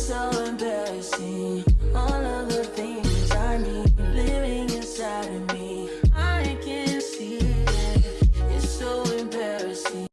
so embarrassing. All of the things I need living inside of me. I can see it. It's so embarrassing.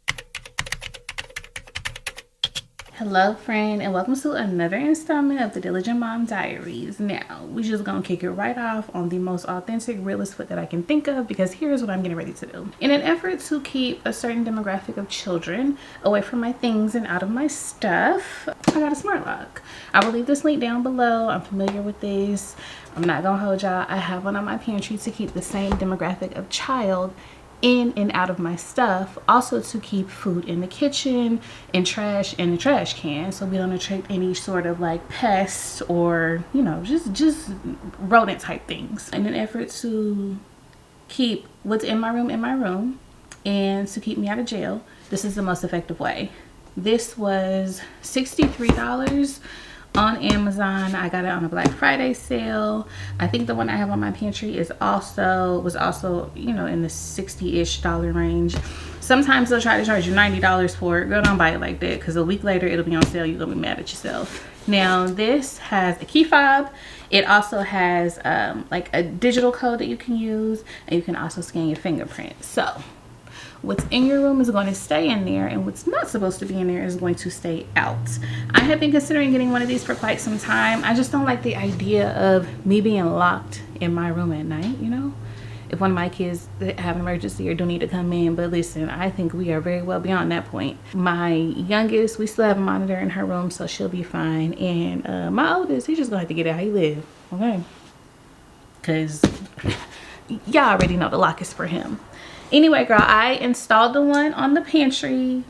Hello friend, and welcome to another installment of the Diligent Mom Diaries. Now, we just gonna kick it right off on the most authentic, realest foot that I can think of, because here's what I'm getting ready to do. In an effort to keep a certain demographic of children away from my things and out of my stuff, I got a smart lock. I will leave this link down below. I'm familiar with this. I'm not gonna hold y'all. I have one on my pantry to keep the same demographic of child in and out of my stuff, also to keep food in the kitchen and trash in the trash can, so we don't attract any sort of like pests or, you know, just rodent type things. In an effort to keep what's in my room and to keep me out of jail, this is the most effective way. This was $63 on Amazon. I got it on a Black Friday sale. I think the one I have on my pantry was also, you know, in the $60-ish range. Sometimes they'll try to charge you $90 for it. Girl, don't buy it like that, because a week later it'll be on sale. You're gonna be mad at yourself. Now, this has a key fob. It also has like a digital code that you can use, and you can also scan your fingerprint. So what's in your room is going to stay in there, and what's not supposed to be in there is going to stay out. I have been considering getting one of these for quite some time. I just don't like the idea of me being locked in my room at night, you know? If one of my kids have an emergency or do need to come in. But listen, I think we are very well beyond that point. My youngest, we still have a monitor in her room, so she'll be fine. And my oldest, he's just gonna have to get out how he live, okay? Because y'all already know the lock is for him. Anyway, girl, I installed the one on the pantry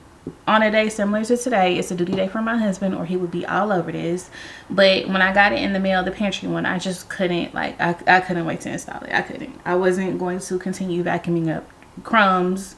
on a day similar to today. It's a duty day for my husband, or he would be all over this. But when I got it in the mail, the pantry one, I just couldn't, like, I couldn't wait to install it. I couldn't. I wasn't going to continue vacuuming up crumbs,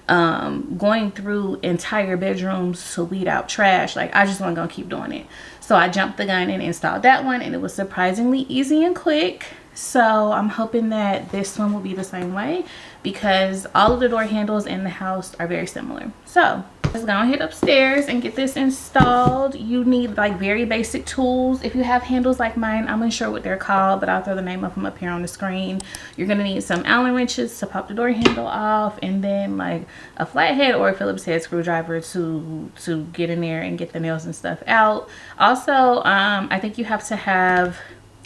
going through entire bedrooms to weed out trash. Like, I just wasn't gonna keep doing it. So I jumped the gun and installed that one, and it was surprisingly easy and quick. So I'm hoping that this one will be the same way, because all of the door handles in the house are very similar. So let's go ahead upstairs and get this installed. You need like very basic tools. If you have handles like mine, I'm unsure what they're called, but I'll throw the name of them up here on the screen. You're gonna need some Allen wrenches to pop the door handle off, and then like a flathead or a Phillips head screwdriver to get in there and get the nails and stuff out. Also, I think you have to have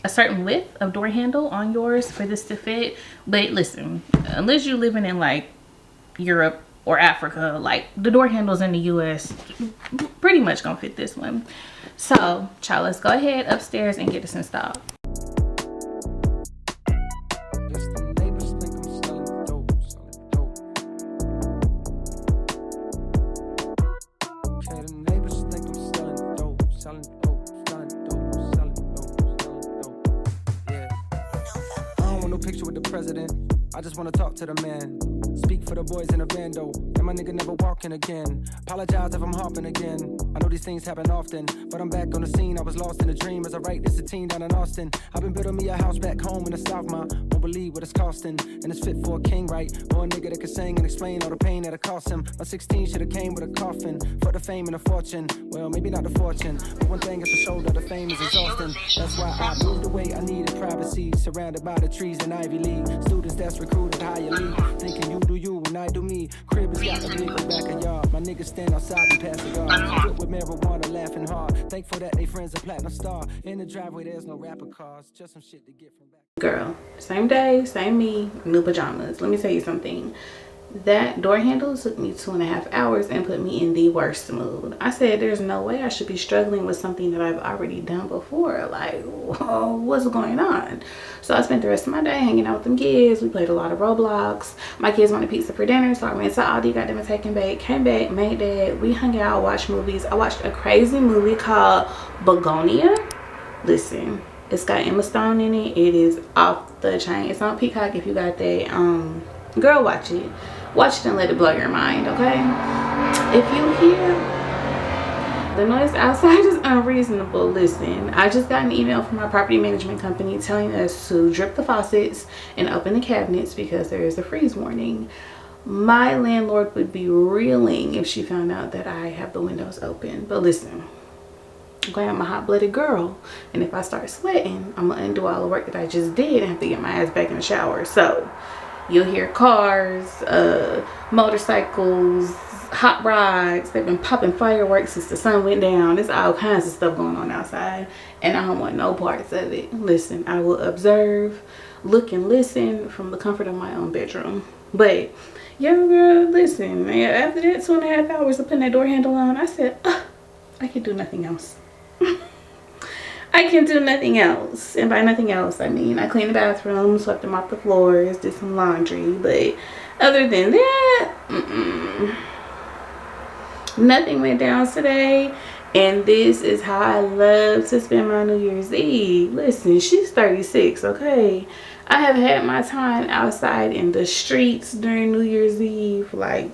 a certain width of door handle on yours for this to fit. But listen, unless you're living in like Europe or Africa, like the door handles in the US pretty much gonna fit this one. So child, let's go ahead upstairs and get this installed. Picture with the president. I just wanna talk to the man. Speak for the boys in the bando. And my nigga never walking again. Apologize if I'm hopping again. I know these things happen often, but I'm back on the scene. I was lost in a dream as I write this a teen down in Austin. I've been building me a house back home in the South, ma. Won't believe what it's costing. And it's fit for a king, right? Or a nigga that can sing and explain all the pain that it cost him. My 16 should've came with a coffin. For the fame and the fortune. Well, maybe not the fortune, but one thing is for sure, that the fame is exhausting. That's why I moved away. I needed privacy. Surrounded by the trees in Ivy League. Students that's recruited higher league. Thinking you do you and I do me. Crib has got a bigger back of yard. My niggas stand outside and pass the guard. Quit with marijuana, laughing hard. Thankful that they friends a platinum star. In the driveway, there's no rapper cars. Just some shit to get from back. Girl, same day, same me, new pajamas. Let me tell you something. That door handle took me 2.5 hours and put me in the worst mood. I said there's no way I should be struggling with something that I've already done before. Like, whoa, what's going on? So I spent the rest of my day hanging out with them kids. We played a lot of Roblox. My kids wanted pizza for dinner, so I went to Aldi, got them a take and bake, came back, made that. We hung out, watched movies. I watched a crazy movie called Begonia. Listen, it's got Emma Stone in it. It is off the chain. It's on Peacock if you got that. Girl, watch it. Watch it and let it blow your mind, okay? If you hear the noise outside is unreasonable, listen, I just got an email from my property management company telling us to drip the faucets and open the cabinets because there is a freeze warning. My landlord would be reeling if she found out that I have the windows open. But listen, Okay, I'm a hot-blooded girl, and if I start sweating, I'm gonna undo all the work that I just did and have to get my ass back in the shower. So you'll hear cars, motorcycles, hot rods. They've been popping fireworks since the sun went down. There's all kinds of stuff going on outside, and I don't want no parts of it. Listen, I will observe, look, and listen from the comfort of my own bedroom. But yeah, girl, listen, after that 2.5 hours of putting that door handle on, I said, I can do nothing else. I can do nothing else. And by nothing else, I mean I cleaned the bathroom, swept them off the floors, did some laundry. But other than that, nothing went down today. And this is how I love to spend my New Year's Eve. Listen, she's 36, okay? I have had my time outside in the streets during New Year's Eve. Like,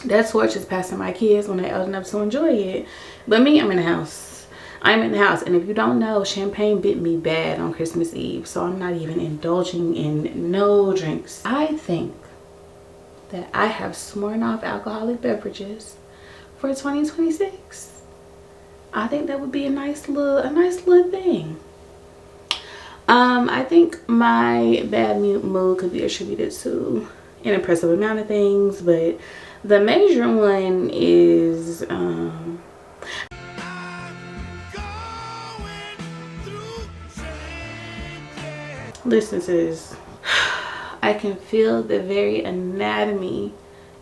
that torch is passing my kids when they're old enough to enjoy it. But me, I'm in the house. I'm in the house. And if you don't know, champagne bit me bad on Christmas Eve. So I'm not even indulging in no drinks. I think that I have sworn off alcoholic beverages for 2026. I think that would be a nice little thing. I think my bad mood could be attributed to an impressive amount of things, but the major one is listen to this. I can feel the very anatomy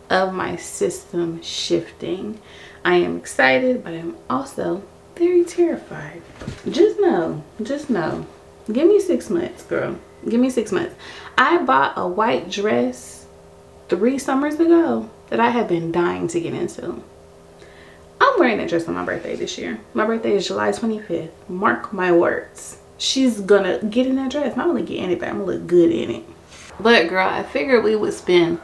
of my system shifting. I am excited, but I'm also very terrified. Just know. Give me 6 months, girl. Give me 6 months. I bought a white dress 3 summers ago that I have been dying to get into. I'm wearing that dress on my birthday this year. My birthday is July 25th. Mark my words. She's gonna get in that dress. Not only get in it, but I'm gonna look good in it. But girl, I figured we would spend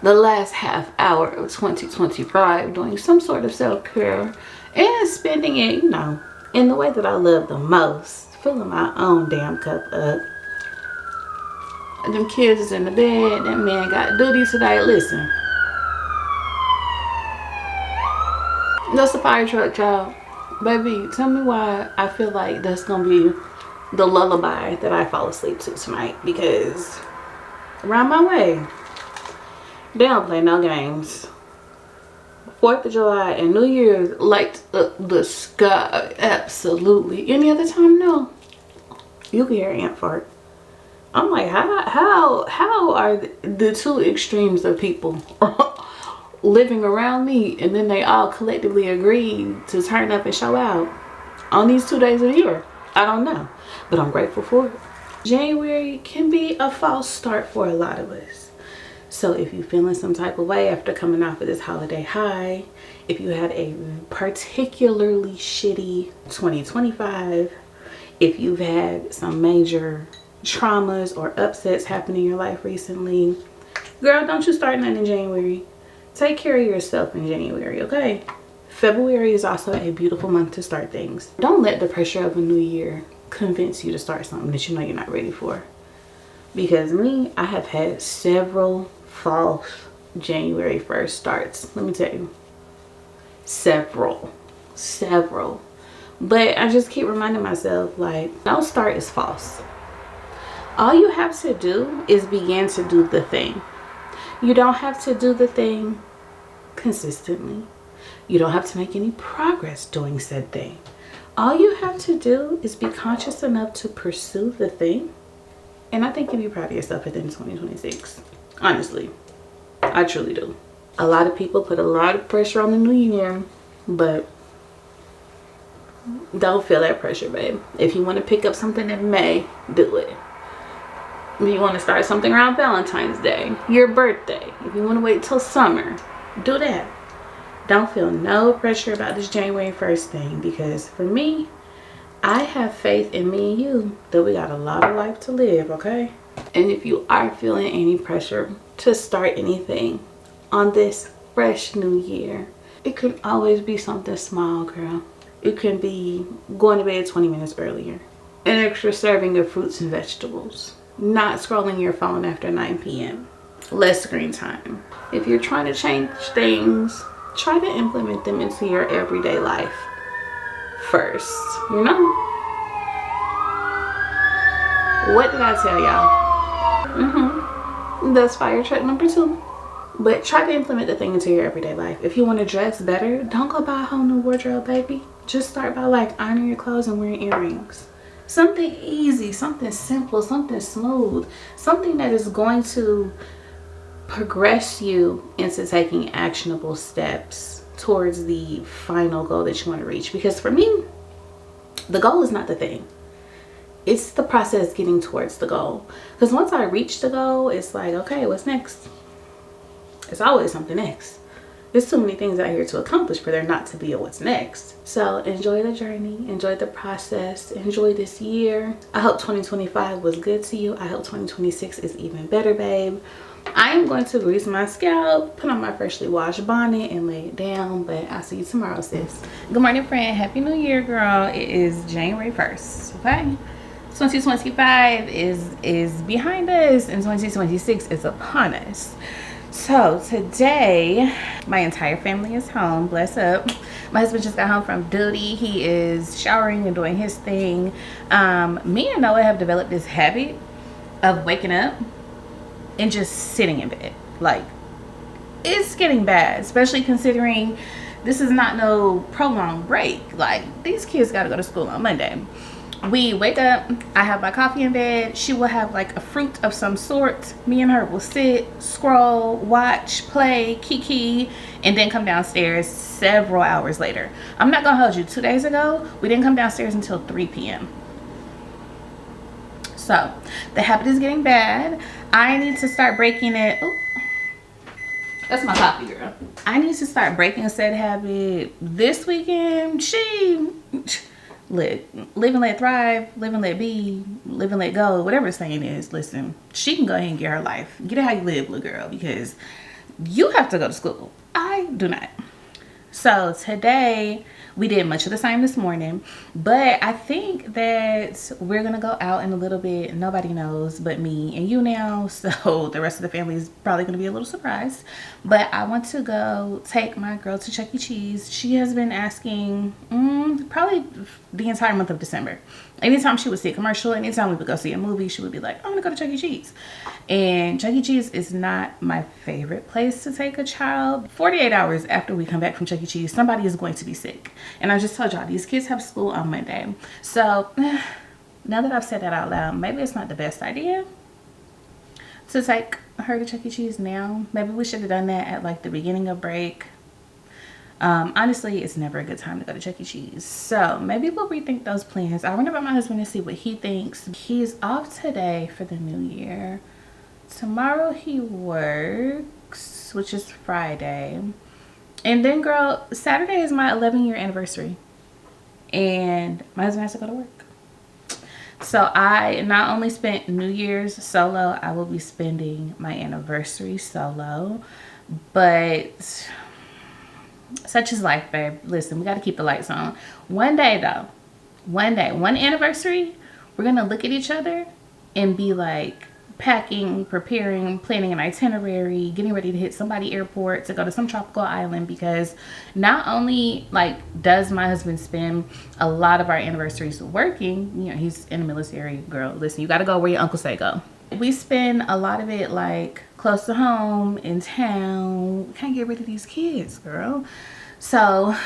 the last half hour of 2025 doing some sort of self-care and spending it, you know, in the way that I love the most. Filling my own damn cup up. Them kids is in the bed. That man got duty today. Listen. That's the fire truck, child. Baby, tell me why I feel like that's gonna be the lullaby that I fall asleep to tonight, because around my way they don't play no games. 4th of July and New Year's lights up the sky. Absolutely. Any other time, no. You can hear an ant fart. I'm like, how are the two extremes of people living around me, and then they all collectively agree to turn up and show out on these 2 days of the year? I don't know, but I'm grateful for it. January can be a false start for a lot of us. So if you're feeling some type of way after coming off of this holiday high, if you had a particularly shitty 2025, if you've had some major traumas or upsets happen in your life recently, girl, don't you start nothing in January. Take care of yourself in January, okay? February is also a beautiful month to start things. Don't let the pressure of a new year convince you to start something that you know you're not ready for. Because me, I have had several false January 1st starts. Let me tell you. Several. But I just keep reminding myself, like, no start is false. All you have to do is begin to do the thing. You don't have to do the thing consistently. You don't have to make any progress doing said thing. All you have to do is be conscious enough to pursue the thing. And I think you'll be proud of yourself at the end of 2026. Honestly, I truly do. A lot of people put a lot of pressure on the new year, but don't feel that pressure, babe. If you want to pick up something in May, do it. If you want to start something around Valentine's Day, your birthday, if you want to wait till summer, do that. Don't feel no pressure about this January 1st thing, because for me, I have faith in me and you that we got a lot of life to live, okay? And if you are feeling any pressure to start anything on this fresh new year, it can always be something small, girl. It can be going to bed 20 minutes earlier, an extra serving of fruits and vegetables, not scrolling your phone after 9 p.m., less screen time. If you're trying to change things, try to implement them into your everyday life. first, you know? What did I tell y'all? That's fire truck number 2. But try to implement the thing into your everyday life. If you want to dress better, don't go buy a whole new wardrobe, baby. Just start by like ironing your clothes and wearing earrings. Something easy, something simple, something smooth, something that is going to progress you into taking actionable steps towards the final goal that you want to reach. Because for me, the goal is not the thing. It's the process getting towards the goal. Because once I reach the goal, it's like, okay, what's next? It's always something next. There's too many things out here to accomplish for there not to be a what's next. So enjoy the journey, enjoy the process, enjoy this year. I hope 2025 was good to you. I hope 2026 is even better, babe. I am going to grease my scalp, put on my freshly washed bonnet, and lay it down. But I'll see you tomorrow, sis. Good morning, friend. Happy New Year, girl. It is January 1st, okay? 2025 is behind us, and 2026 is upon us. So today, my entire family is home. Bless up. My husband just got home from duty. He is showering and doing his thing. Me and Noah have developed this habit of waking up and just sitting in bed. Like, it's getting bad, especially considering this is not no prolonged break. Like, these kids got to go to school on Monday. We wake up, I have my coffee in bed, she will have like a fruit of some sort, me and her will sit, scroll, watch, play, kiki, and then come downstairs several hours later. I'm not gonna hold you, 2 days ago we didn't come downstairs until 3 p.m. So the habit is getting bad. I need to start breaking it. Ooh, that's my coffee, girl. I need to start breaking said habit this weekend. Live and let thrive, live and let be, live and let go, whatever the saying is. Listen, she can go ahead and get her life. Get it how you live, little girl, because you have to go to school. I do not. So today we did much of the same this morning, but I think that we're gonna go out in a little bit. Nobody knows but me and you now, so the rest of the family is probably gonna be a little surprised. But I want to go take my girl to Chuck E. Cheese. She has been asking probably the entire month of December. Anytime she would see a commercial, anytime we would go see a movie, she would be like, I want to go to Chuck E. Cheese. And Chuck E. Cheese is not my favorite place to take a child. 48 hours after we come back from Chuck E. Cheese, somebody is going to be sick. And I just told y'all, these kids have school on Monday. So now that I've said that out loud, maybe it's not the best idea to take her to Chuck E. Cheese now. Maybe we should have done that at like the beginning of break. Honestly, it's never a good time to go to Chuck E. Cheese. So maybe we'll rethink those plans. I'll run it by my husband and see what he thinks. He's off today for the new year. Tomorrow he works, which is Friday. And then, girl, Saturday is my 11-year anniversary. And my husband has to go to work. So I not only spent New Year's solo, I will be spending my anniversary solo. But such is life, babe. Listen, we got to keep the lights on. One day, though, one anniversary, we're going to look at each other and be like packing, preparing, planning an itinerary, getting ready to hit somebody airport to go to some tropical island, because not only like does my husband spend a lot of our anniversaries working, you know, he's in the military, girl. Listen, you got to go where your uncle say go. We spend a lot of it like close to home, in town. We can't get rid of these kids, girl. So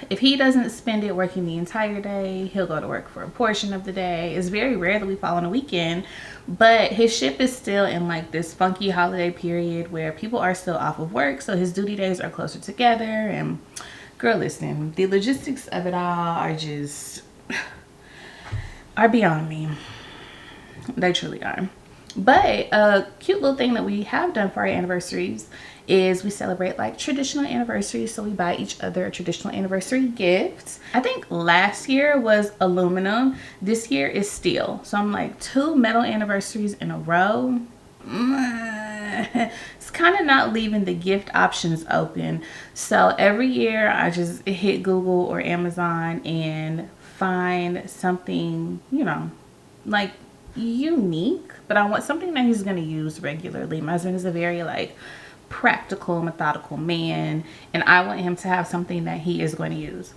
if he doesn't spend it working the entire day, he'll go to work for a portion of the day. It's very rare that we fall on a weekend, but his ship is still in like this funky holiday period where people are still off of work, so his duty days are closer together. And girl, listen, the logistics of it all are beyond me. They truly are. But a cute little thing that we have done for our anniversaries is we celebrate like traditional anniversaries. So we buy each other a traditional anniversary gift. I think last year was aluminum. This year is steel. So I'm like 2 metal anniversaries in a row. It's kind of not leaving the gift options open. So every year I just hit Google or Amazon and find something, you know, like unique, but I want something that he's going to use regularly. My husband is a very like practical, methodical man, and I want him to have something that he is going to use.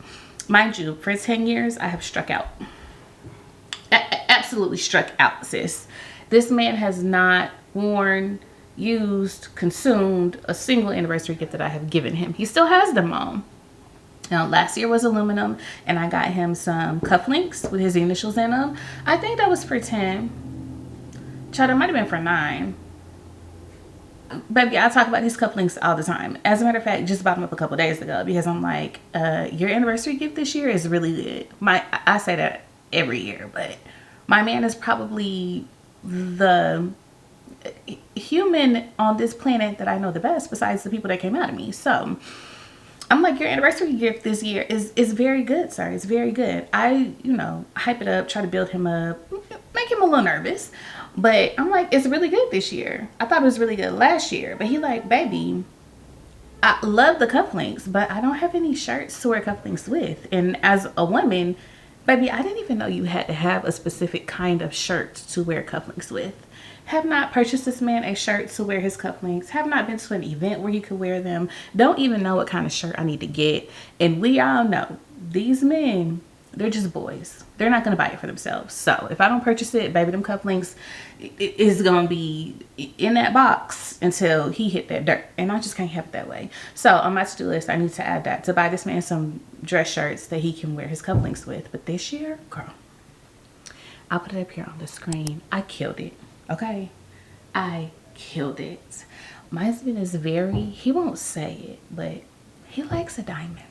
Mind you, for 10 years, I have struck out. Absolutely struck out, sis. This man has not worn, used, consumed a single anniversary gift that I have given him. He still has them on. Now, last year was aluminum, and I got him some cufflinks with his initials in them. I think that was for 10. Child, it might have been for 9. Baby, I talk about these cufflinks all the time. As a matter of fact, just bought them up a couple days ago because I'm like, your anniversary gift this year is really good. I say that every year, but my man is probably the human on this planet that I know the best besides the people that came out of me. So I'm like, your anniversary gift this year is very good, sir. It's very good. I, hype it up, try to build him up, make him a little nervous. But I'm like, it's really good this year. I thought it was really good last year. But he like, baby, I love the cufflinks, but I don't have any shirts to wear cufflinks with. And as a woman, baby, I didn't even know you had to have a specific kind of shirt to wear cufflinks with. Have not purchased this man a shirt to wear his cufflinks. Have not been to an event where he could wear them. Don't even know what kind of shirt I need to get. And we all know these men, they're just boys. They're not going to buy it for themselves. So if I don't purchase it, baby, them cufflinks is going to be in that box until he hit that dirt. And I just can't have it that way. So on my to-do list, I need to add that, to buy this man some dress shirts that he can wear his cufflinks with. But this year, girl, I'll put it up here on the screen. I killed it. Okay? I killed it. My husband is he won't say it, but he likes a diamond.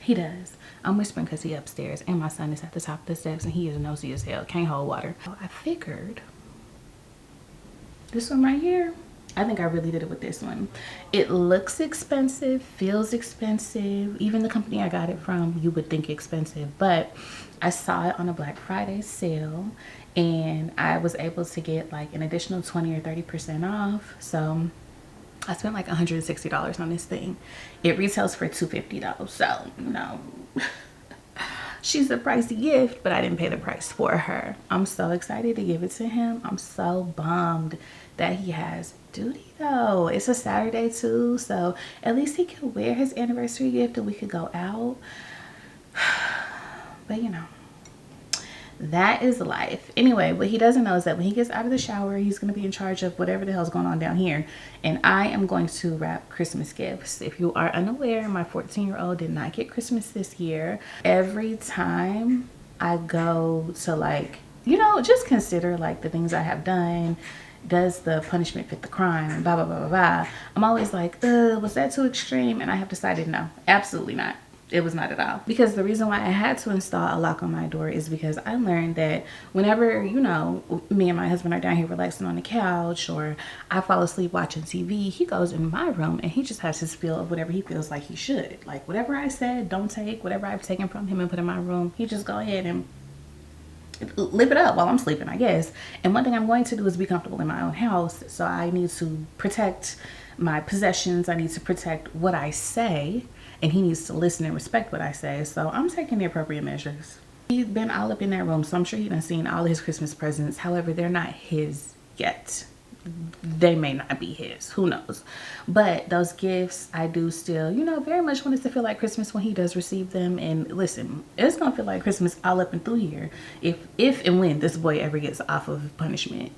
He does. I'm whispering because he upstairs and my son is at the top of the steps and he is nosy as hell. Can't hold water. So I figured this one right here, I think I really did it with this one. It looks expensive, feels expensive. Even the company I got it from, you would think expensive, but I saw it on a Black Friday sale and I was able to get like an additional 20 or 30% off. So I spent like $160 on this thing. It retails for $250 though. So, she's a pricey gift, but I didn't pay the price for her. I'm so excited to give it to him. I'm so bummed that he has duty though. It's a Saturday too, so at least he could wear his anniversary gift and we could go out. But that is life. Anyway, what he doesn't know is that when he gets out of the shower, he's going to be in charge of whatever the hell's going on down here. And I am going to wrap Christmas gifts. If you are unaware, my 14-year-old did not get Christmas this year. Every time I go to just consider like the things I have done. Does the punishment fit the crime? Blah, blah, blah, blah, blah. I'm always like, was that too extreme? And I have decided no, absolutely not. It was not at all. Because the reason why I had to install a lock on my door is because I learned that whenever, me and my husband are down here relaxing on the couch or I fall asleep watching TV, he goes in my room and he just has his feel of whatever he feels like he should. Like whatever I said, don't take, whatever I've taken from him and put in my room, he just go ahead and live it up while I'm sleeping, I guess. And one thing I'm going to do is be comfortable in my own house. So I need to protect my possessions. I need to protect what I say. And he needs to listen and respect what I say. So I'm taking the appropriate measures. He's been all up in that room, so I'm sure he done seen all of his Christmas presents. However, they're not his yet. They may not be his. Who knows? But those gifts, I do still, very much want it to feel like Christmas when he does receive them. And listen, it's going to feel like Christmas all up and through here if and when this boy ever gets off of punishment.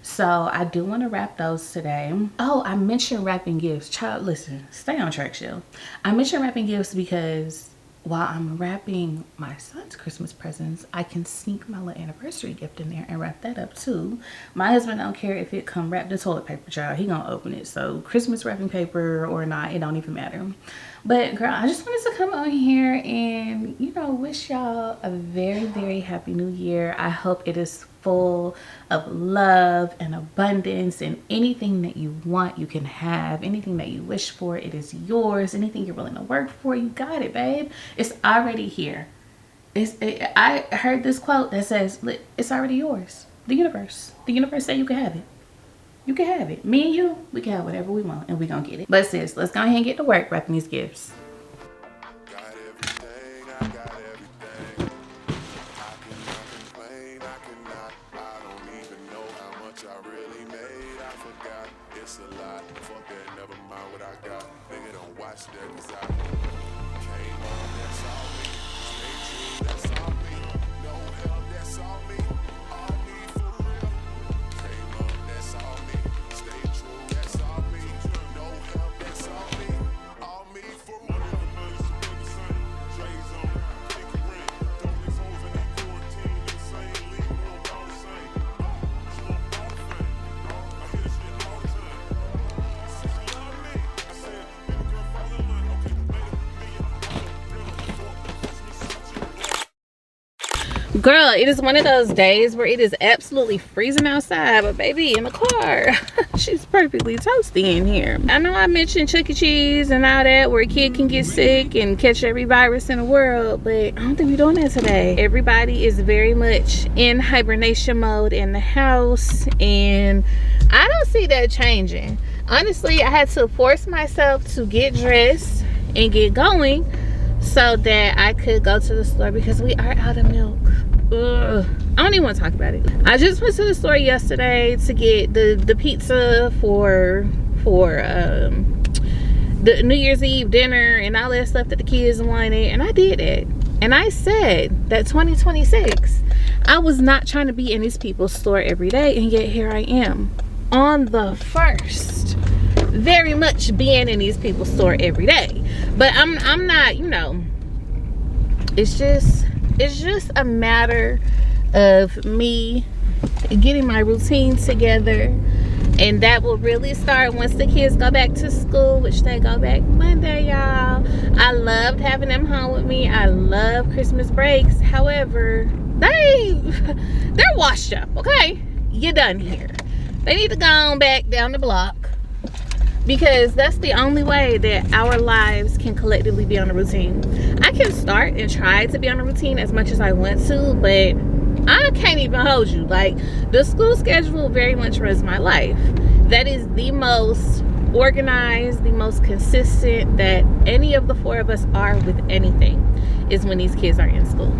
So I do want to wrap those today. Oh, I mentioned wrapping gifts. Child, listen, stay on track, chill. I mentioned wrapping gifts because while I'm wrapping my son's Christmas presents, I can sneak my little anniversary gift in there and wrap that up too. My husband don't care if it come wrapped in toilet paper, child. He gonna open it. So Christmas wrapping paper or not, it don't even matter. But girl, I just wanted to come on here and, wish y'all a very, very happy new year. I hope it is full of love and abundance, and anything that you want, you can have. Anything that you wish for, it is yours. Anything you're willing to work for, you got it, babe. It's already here. I heard this quote that says, it's already yours. The universe said you can have it. You can have it. Me and you, we can have whatever we want and we gonna get it. But sis, let's go ahead and get to work wrapping these gifts. It's a lot, fuck that, never mind what I got. Nigga, don't watch that, cause I came on, that's all me. Girl, it is one of those days where it is absolutely freezing outside, but baby, in the car, she's perfectly toasty in here. I know I mentioned Chuck E. Cheese and all that, where a kid can get sick and catch every virus in the world, but I don't think we're doing that today. Everybody is very much in hibernation mode in the house, and I don't see that changing. Honestly, I had to force myself to get dressed and get going so that I could go to the store because we are out of milk. Ugh. I don't even want to talk about it. I just went to the store yesterday to get the pizza for the New Year's Eve dinner and all that stuff that the kids wanted, and I did it. And I said that 2026, I was not trying to be in these people's store every day, and yet here I am on the first, very much being in these people's store every day. But I'm not, you know, it's just a matter of me getting my routine together, and that will really start once the kids go back to school, which they go back Monday, y'all. I loved having them home with me. I love Christmas breaks. However, they're washed up, okay? You're done here. They need to go on back down the block, because that's the only way that our lives can collectively be on a routine. I can start and try to be on a routine as much as I want to, but I can't even hold you. Like, the school schedule very much runs my life. That is the most organized, the most consistent that any of the four of us are with anything, is when these kids are in school.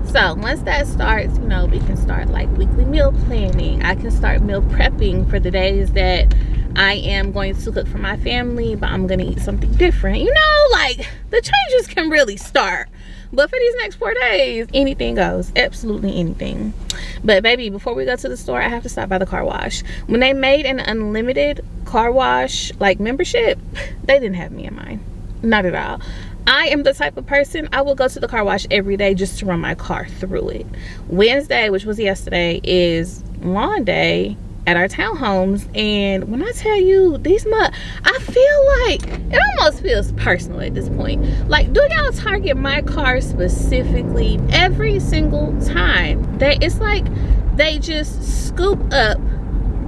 So once that starts, you know, we can start like weekly meal planning. I can start meal prepping for the days that I am going to cook for my family, but I'm gonna eat something different. You know, like, the changes can really start. But for these next 4 days, anything goes. Absolutely anything. But baby, before we go to the store, I have to stop by the car wash. When they made an unlimited car wash like membership, they didn't have me in mind. Not at all. I am the type of person, I will go to the car wash every day just to run my car through it. Wednesday, which was yesterday, is lawn day at our townhomes, and when I tell you I feel like it almost feels personal at this point. Like, do y'all target my car specifically every single time? It's like they just scoop up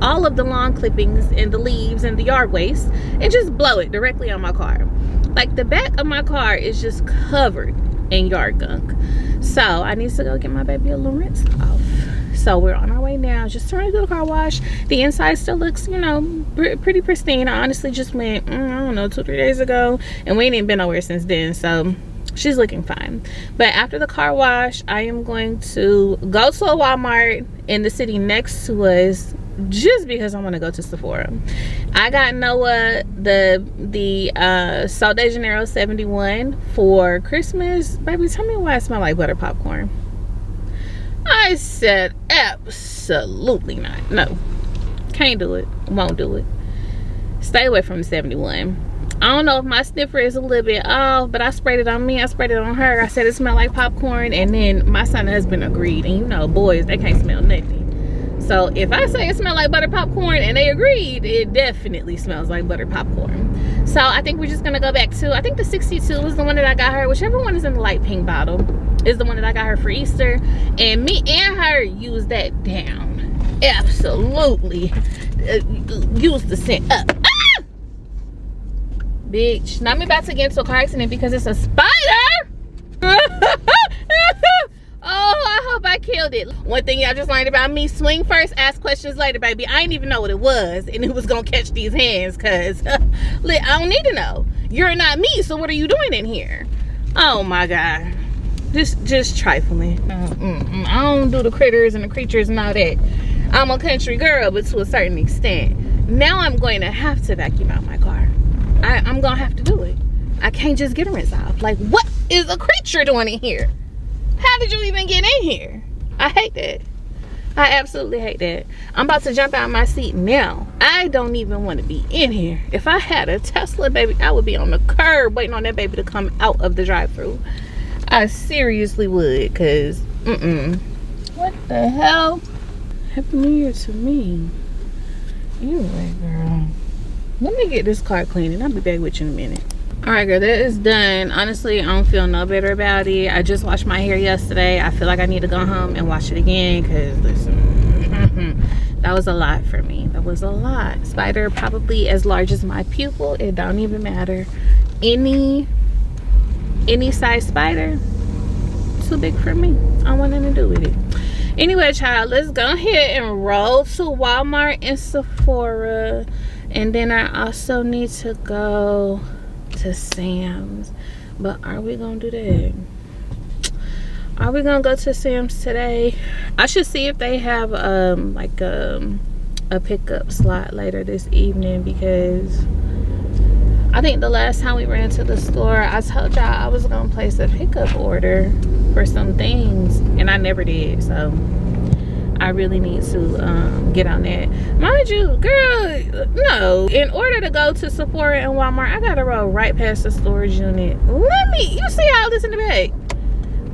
all of the lawn clippings and the leaves and the yard waste and just blow it directly on my car. Like, the back of my car is just covered in yard gunk. So I need to go get my baby a little rinse off. So we're on our way now, just to run to the car wash. The inside still looks, you know, pretty pristine. I honestly just went, I don't know, 2-3 days ago, and we ain't even been nowhere since then. So she's looking fine. But after the car wash, I am going to go to a Walmart in the city next to us, just because I want to go to Sephora. I got Noah the Sol de Janeiro 71 for Christmas. Baby, tell me why it smells like butter popcorn. I said absolutely not. No, can't do it. Won't do it. Stay away from the 71. I don't know if my sniffer is a little bit off, but I sprayed it on me, I sprayed it on her. I said it smelled like popcorn, and then my son and husband agreed. And you know, boys, they can't smell nothing. So if I say it smells like butter popcorn and they agreed, it definitely smells like butter popcorn. So I think we're just gonna go back to, I think the 62 is the one that I got her. Whichever one is in the light pink bottle is the one that I got her for Easter. And me and her use that down. Absolutely. Use the scent up. Ah! Bitch, now I'm about to get into a car accident because it's a spider. Oh, I hope I killed it. One thing y'all just learned about me: swing first, ask questions later, baby. I didn't even know what it was, and it was gonna catch these hands, cause I don't need to know. You're not me, so what are you doing in here? Oh my God, just trifling. I don't do the critters and the creatures and all that. I'm a country girl, but to a certain extent. Now I'm going to have to vacuum out my car. I'm gonna have to do it. I can't just get a rinse off. Like, what is a creature doing in here? How did you even get in here? I hate that. I absolutely hate that. I'm about to jump out of my seat now. I don't even want to be in here. If I had a Tesla, baby, I would be on the curb waiting on that baby to come out of the drive-thru. I seriously would, because, What the hell? Happy New Year to me. You right, girl. Let me get this car clean and I'll be back with you in a minute. All right, girl, that is done. Honestly, I don't feel no better about it. I just washed my hair yesterday. I feel like I need to go home and wash it again because, listen, that was a lot for me. That was a lot. Spider probably as large as my pupil. It don't even matter. Any size spider, too big for me. I don't want nothing to do with it. Anyway, child, let's go ahead and roll to Walmart and Sephora. And then I also need to go to Sam's. But are we gonna do that? Are we gonna go to Sam's today? I should see if they have like a pickup slot later this evening, because I think the last time we ran to the store, I told y'all I was gonna place a pickup order for some things, and I never did. So I really need to get on that. Mind you, girl, no. In order to go to Sephora and Walmart, I gotta roll right past the storage unit. You see all this in the bag?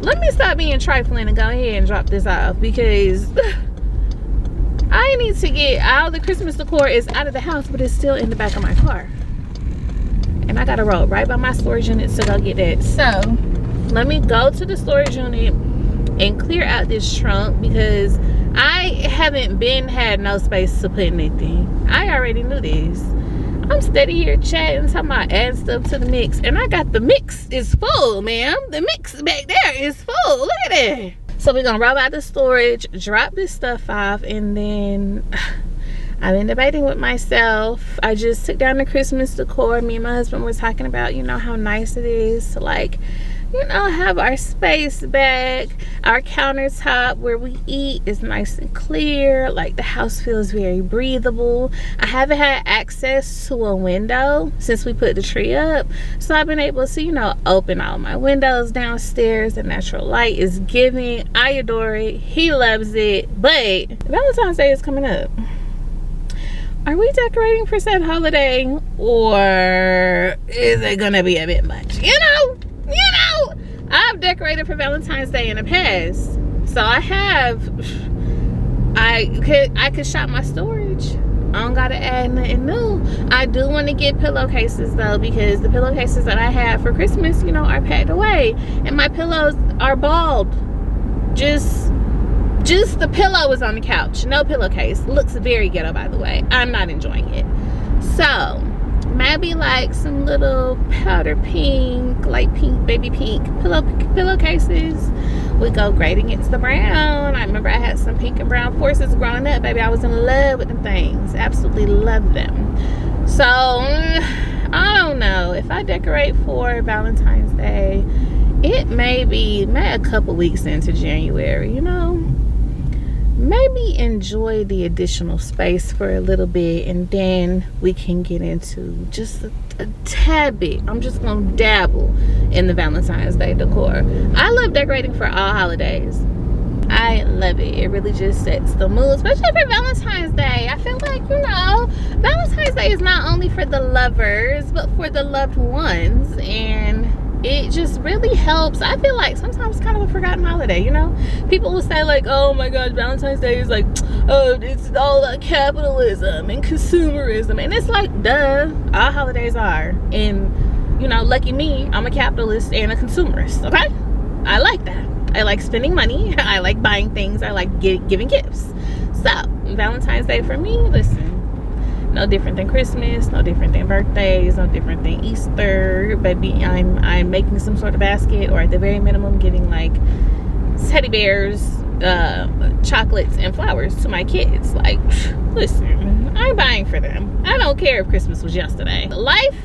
Let me stop being trifling and go ahead and drop this off, because I need to get all the Christmas decor is out of the house, but it's still in the back of my car. And I gotta roll right by my storage unit to go get that. So let me go to the storage unit and clear out this trunk, because I haven't had no space to put anything. I already knew this. I'm steady here chatting, talking about adding stuff to the mix, and I got the mix is full, ma'am. The mix back there is full. Look at that. So we're gonna roll out the storage, drop this stuff off, and then I've been debating with myself. I just took down the Christmas decor. Me and my husband were talking about, you know, how nice it is to, like, you know, have our space back. Our countertop where we eat is nice and clear. Like, the house feels very breathable. I haven't had access to a window since we put the tree up, so I've been able to, you know, open all my windows downstairs. The natural light is giving. I adore it. He loves it. But Valentine's Day is coming up. Are we decorating for said holiday, or is it gonna be a bit much? You know, I've decorated for Valentine's Day in the past, so I could shop my storage. I don't gotta add nothing new. I do want to get pillowcases though, because the pillowcases that I had for Christmas, you know, are packed away, and my pillows are bald. Just the pillow is on the couch, no pillowcase. Looks very ghetto, by the way. I'm not enjoying it. So maybe like some little powder pink, like pink, baby pink pillowcases would go great against the brown. I remember I had some pink and brown forces growing up, baby. I was in love with them things. Absolutely love them. So I don't know if I decorate for Valentine's Day. It may be a couple weeks into January, you know. Maybe enjoy the additional space for a little bit, and then we can get into just a tad bit. I'm just gonna dabble in the Valentine's Day decor. I love decorating for all holidays. I love it. It really just sets the mood, especially for Valentine's Day. I feel like, you know, Valentine's Day is not only for the lovers, but for the loved ones, and it just really helps. I feel like sometimes it's kind of a forgotten holiday, you know? People will say like, oh my God, Valentine's Day is like, oh, it's all about capitalism and consumerism. And it's like, duh, all holidays are. And, you know, lucky me, I'm a capitalist and a consumerist, okay? I like that. I like spending money. I like buying things. I like giving gifts. So, Valentine's Day for me, listen, no different than Christmas, no different than birthdays, no different than Easter. Baby, I'm making some sort of basket, or at the very minimum getting like teddy bears, chocolates, and flowers to my kids. Like, listen, I'm buying for them. I don't care if Christmas was yesterday. Life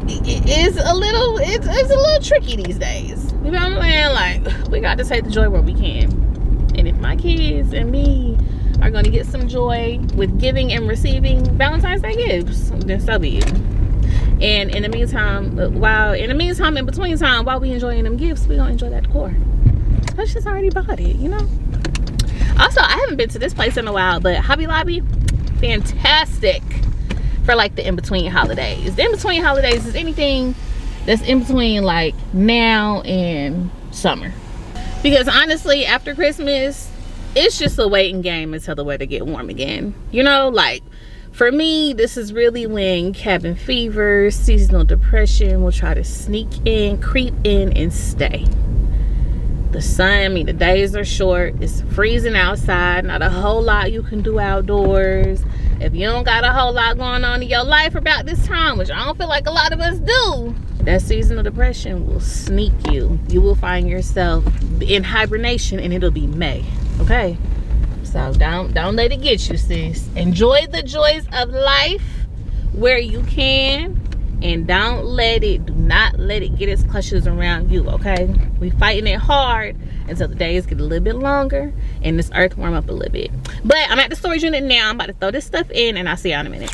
is a little tricky these days. You know what I'm saying? Like, we got to take the joy where we can. And if my kids and me are going to get some joy with giving and receiving Valentine's Day gifts, then so be it. And in the meantime, in between time, while we enjoying them gifts, we gonna enjoy that decor. I just already bought it, you know. Also, I haven't been to this place in a while, but Hobby Lobby, fantastic for like the in-between holidays. The in-between holidays is anything that's in between like now and summer. Because honestly, after Christmas, it's just a waiting game until the weather get warm again. You know, like For me, this is really when cabin fever, seasonal depression will try to sneak in, creep in, and stay. The sun, the days are short. It's freezing outside. Not a whole lot you can do outdoors. If you don't got a whole lot going on in your life about this time, which I don't feel like a lot of us do, that seasonal depression will sneak you. You will find yourself in hibernation, and it'll be May, okay? So don't let it get you, sis. Enjoy the joys of life where you can, and do not let it get its clutches around you, okay? We fighting it hard until the days get a little bit longer and this earth warm up a little bit. But I'm at the storage unit now. I'm about to throw this stuff in, and I'll see y'all in a minute.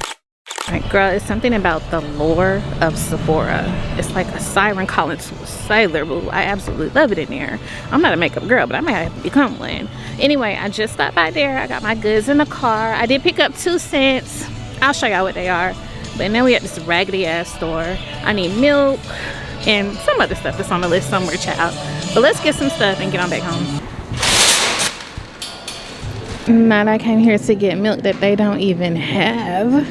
All right, girl, it's something about the lore of Sephora. It's like a siren calling to a sailor, boo. I absolutely love it in there. I'm not a makeup girl, but I might have to become one. Anyway, I just stopped by there. I got my goods in the car. I did pick up 2 cents. I'll show y'all what they are. But now we at this raggedy ass store. I need milk and some other stuff that's on the list somewhere, child. But let's get some stuff and get on back home. Now I came here to get milk that they don't even have.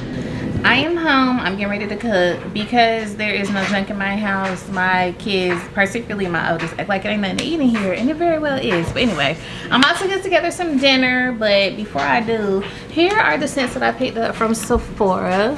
I am home. I'm getting ready to cook because there is no junk in my house. My kids, particularly my oldest, act like it ain't nothing to eat in here, and it very well is. But anyway, I'm about to get together some dinner. But before I do, here are the scents that I picked up from Sephora.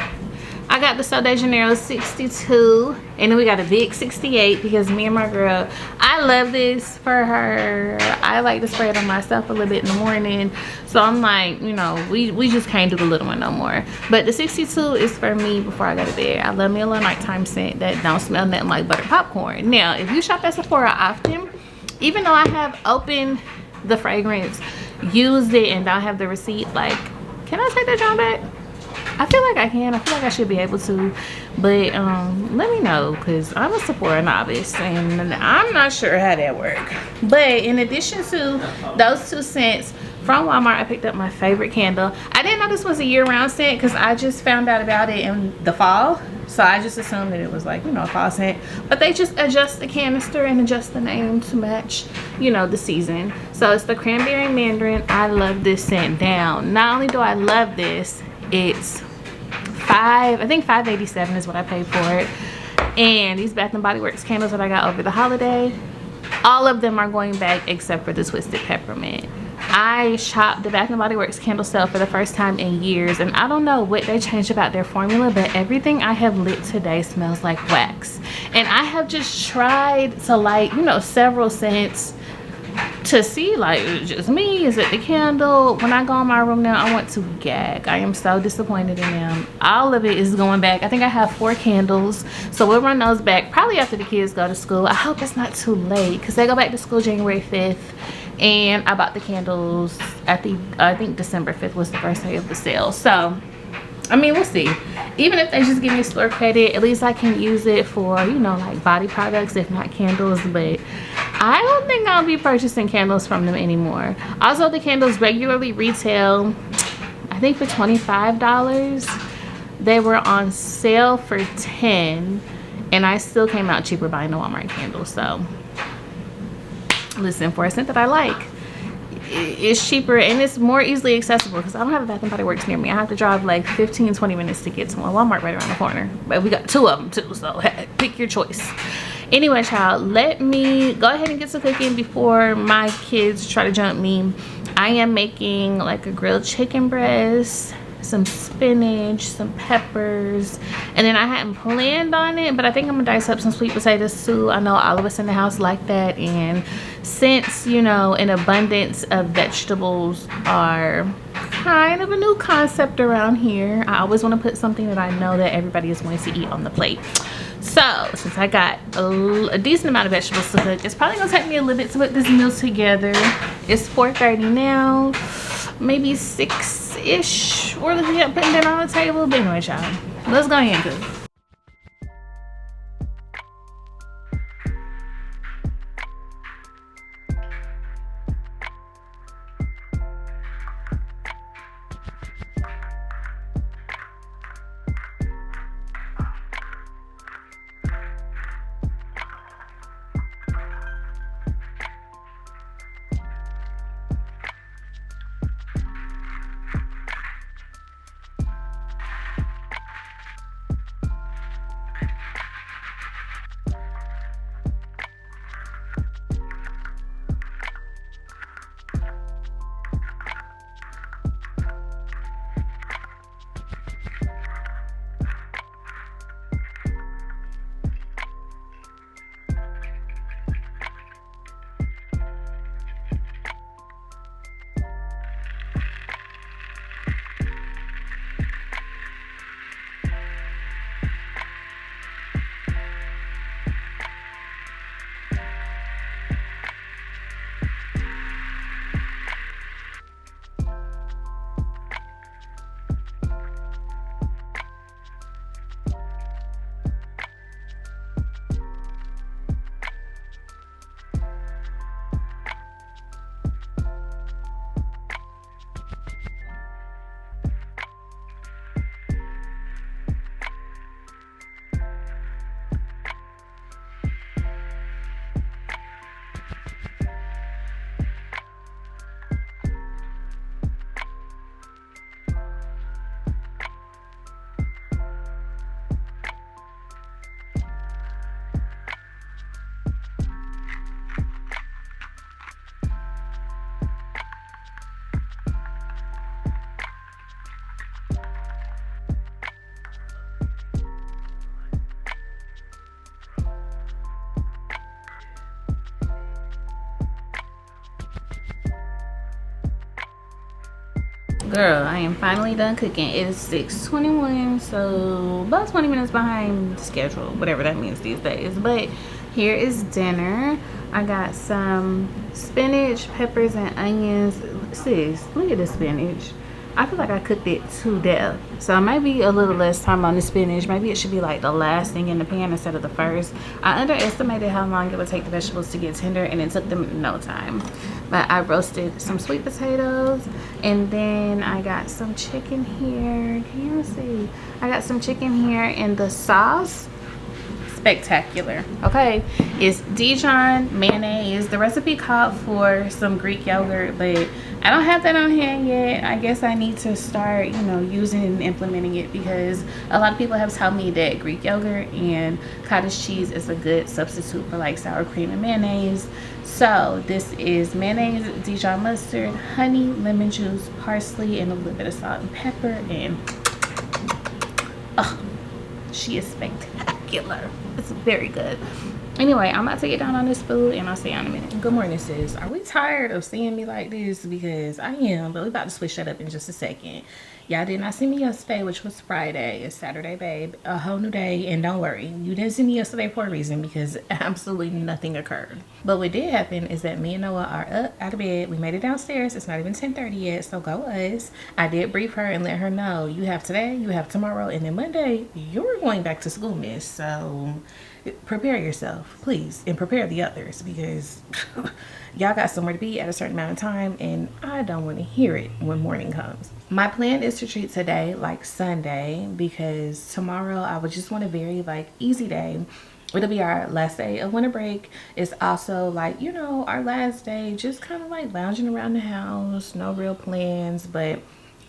I got the Sol de Janeiro 62, and then we got a big 68 because me and my girl, I love this for her. I like to spray it on myself a little bit in the morning. So I'm like, you know, we just can't do the little one no more. But the 62 is for me before I go to bed. I love me a little nighttime scent that don't smell nothing like butter popcorn. Now, if you shop at Sephora often, even though I have opened the fragrance, used it, and don't have the receipt, like, can I take that John back? I feel like I can. I feel like I should be able to, but let me know, because I'm a Sephora novice and I'm not sure how that works. But in addition to those 2 scents from Walmart, I picked up my favorite candle. I didn't know this was a year-round scent because I just found out about it in the fall, so I just assumed that it was like, you know, a fall scent. But they just adjust the canister and adjust the name to match, you know, the season. So it's the cranberry mandarin. I love this scent down. Not only do I love this, it's I think $5.87 is what I paid for it. And these Bath and Body Works candles that I got over the holiday, all of them are going back except for the Twisted Peppermint. I shopped the Bath and Body Works candle sale for the first time in years, and I don't know what they changed about their formula, but everything I have lit today smells like wax. And I have just tried to light, you know, several scents to see, like, just me, is it the candle? When I go in my room now, I want to gag. I am so disappointed in them. All of it is going back. I think I have 4 candles, so we'll run those back probably after the kids go to school. I hope it's not too late because they go back to school January 5th, and I bought the candles at the I think December 5th was the first day of the sale. So I mean, we'll see. Even if they just give me store credit, at least I can use it for, you know, like body products, if not candles. But I don't think I'll be purchasing candles from them anymore. Also, the candles regularly retail, I think, for $25. They were on sale for $10, and I still came out cheaper buying the Walmart candles. So listen, for a scent that I like, it's cheaper and it's more easily accessible because I don't have a Bath and Body Works near me. I have to drive like 15-20 minutes to get to one. Walmart right around the corner, but we got 2 of them too, so pick your choice. Anyway, child, let me go ahead and get to cooking before my kids try to jump me. I am making like a grilled chicken breast, some spinach, some peppers, and then I hadn't planned on it, but I think I'm gonna dice up some sweet potatoes too. I know all of us in the house like that, and since, you know, an abundance of vegetables are kind of a new concept around here, I always want to put something that I know that everybody is going to eat on the plate. So since I got a decent amount of vegetables to cook, it's probably gonna take me a little bit to put this meal together. It's 4:30 now, maybe 6-ish. We're looking at putting dinner on the table. But anyway, child, let's go ahead and cook. Girl, I am finally done cooking. It is 6:21, so about 20 minutes behind schedule, whatever that means these days. But here is dinner. I got some spinach, peppers, and onions. Sis, look at the spinach. I feel like I cooked it to death. So maybe a little less time on the spinach. Maybe it should be like the last thing in the pan instead of the first. I underestimated how long it would take the vegetables to get tender, and it took them no time. But I roasted some sweet potatoes, and then I got some chicken here. Can you see? I got some chicken here, and the sauce, spectacular. Okay, it's Dijon mayonnaise. The recipe called for some Greek yogurt, but I don't have that on hand yet. I guess I need to start, you know, using and implementing it, because a lot of people have told me that Greek yogurt and cottage cheese is a good substitute for like sour cream and mayonnaise. So this is mayonnaise, Dijon mustard, honey, lemon juice, parsley, and a little bit of salt and pepper, and she is spectacular. It's very good. Anyway, I'm about to get down on this food, and I'll see you in a minute. Good morning, sis. Are we tired of seeing me like this? Because I am, but we're about to switch that up in just a second. Y'all did not see me yesterday, which was Friday. It's Saturday, babe. A whole new day, and don't worry. You didn't see me yesterday for a reason, because absolutely nothing occurred. But what did happen is that me and Noah are up out of bed. We made it downstairs. It's not even 10:30 yet, so go us. I did brief her and let her know, you have today, you have tomorrow, and then Monday, you're going back to school, miss. So prepare yourself, please, and prepare the others, because y'all got somewhere to be at a certain amount of time, and I don't want to hear it when morning comes. My plan is to treat today like Sunday, because tomorrow I would just want a very like easy day. It'll be our last day of winter break. It's also like, you know, our last day just kind of like lounging around the house, no real plans. But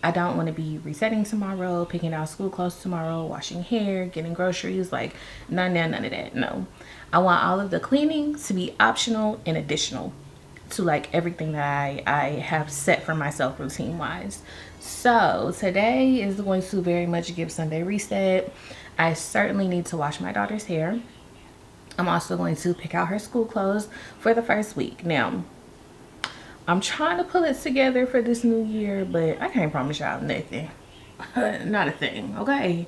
I don't want to be resetting tomorrow, picking out school clothes tomorrow, washing hair, getting groceries, like none of that. No, I want all of the cleaning to be optional and additional to like everything that I have set for myself routine wise. So today is going to very much give Sunday reset. I certainly need to wash my daughter's hair. I'm also going to pick out her school clothes for the first week. Now, I'm trying to pull it together for this new year, but I can't promise y'all nothing. Not a thing, okay?